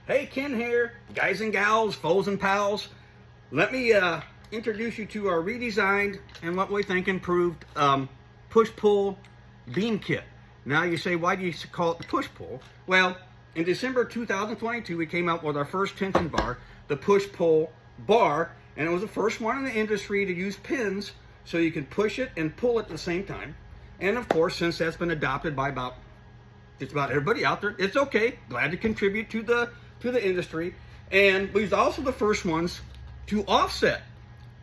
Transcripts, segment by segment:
Hey, Ken here, guys and gals, foes and pals. Let me introduce you to our redesigned and what we think improved push-pull beam kit. Now you say, why do you call it the push-pull? Well, in December 2022, we came out with our first tension bar, the push-pull bar, and it was the first one in the industry to use pins so you can push it and pull it at the same time. And of course, since that's been adopted by just about everybody out there, it's okay. Glad to contribute to the industry. And we was also the first ones to offset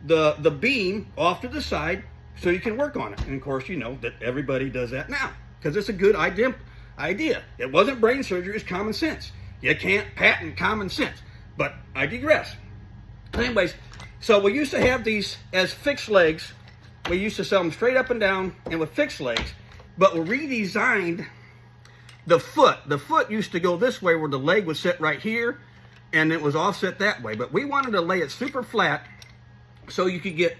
the beam off to the side so you can work on it. And of course, you know that everybody does that now because it's a good idea. It wasn't brain surgery, it's common sense. You can't patent common sense, but I digress. Anyways, so we used to have these as fixed legs. We used to sell them straight up and down and with fixed legs, but we redesigned the foot. The foot used to go this way where the leg would sit right here and it was offset that way. But we wanted to lay it super flat so you could get,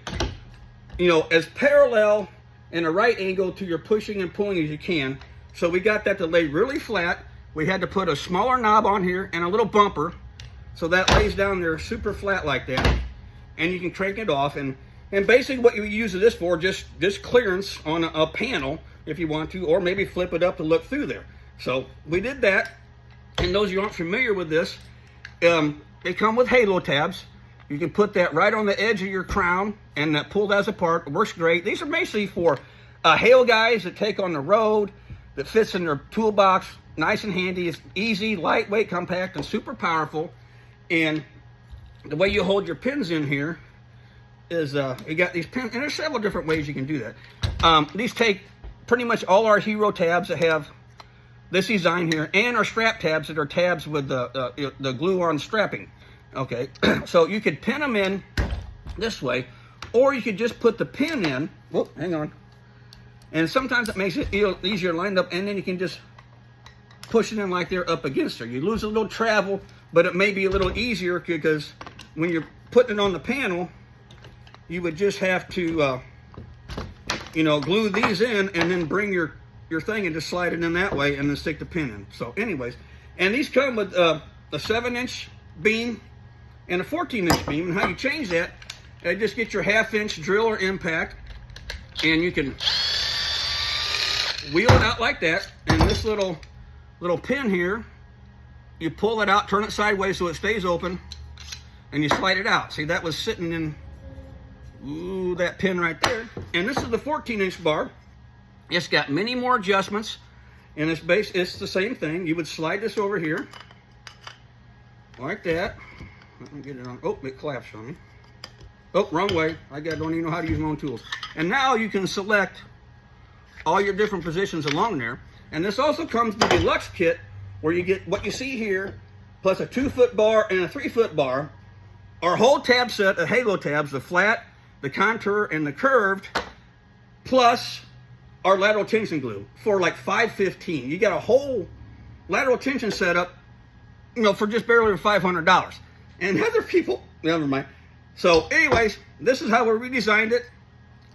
you know, as parallel and a right angle to your pushing and pulling as you can. So we got that to lay really flat. We had to put a smaller knob on here and a little bumper so that lays down there super flat like that. And you can crank it off. And basically what you use this for, just clearance on a panel if you want to, or maybe flip it up to look through there. So we did that. And those of you who aren't familiar with this, they come with halo tabs. You can put that right on the edge of your crown and that pull that apart. It works great. These are basically for hail guys that take on the road, that fits in their toolbox, nice and handy. It's easy, lightweight, compact, and super powerful. And the way you hold your pins in here is you got these pins, and there's several different ways you can do that. These take pretty much all our hero tabs that have this design here, and our strap tabs that are tabs with the glue on strapping. Okay, so you could pin them in this way, or you could just put the pin in. Whoop, hang on. And sometimes it makes it easier lined up, and then you can just push it in like they're up against her. You lose a little travel, but it may be a little easier because when you're putting it on the panel, you would just have to, glue these in and then bring your thing and just slide it in that way and then stick the pin in. So anyways, and these come with a 7-inch beam and a 14-inch beam. And how you change that, just get your 1/2-inch drill or impact, and you can wheel it out like that. And this little pin here, you pull it out, turn it sideways so it stays open, and you slide it out. See, that was sitting in that pin right there. And this is the 14-inch bar. It's got many more adjustments, and it's the same thing. You would slide this over here like that. Let me get it on. Oh, it collapsed on me. Oh, wrong way. Don't even know how to use my own tools. And now you can select all your different positions along there. And this also comes with the deluxe kit, where you get what you see here, plus a 2-foot bar and a 3-foot bar. Our whole tab set of halo tabs, the flat, the contour, and the curved, plus our lateral tension glue for like $515. You got a whole lateral tension setup, for just barely $500. And other people, never mind. So anyways, this is how we redesigned it.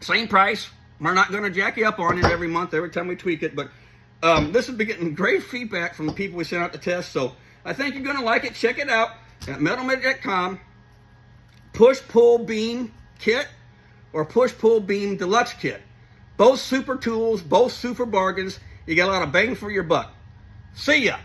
Same price. We're not going to jack you up on it every month, every time we tweak it, but this has been getting great feedback from the people we sent out to test. So I think you're going to like it. Check it out at metalmedic.com. Push-pull beam kit or push-pull beam deluxe kit. Both super tools, both super bargains. You got a lot of bang for your buck. See ya.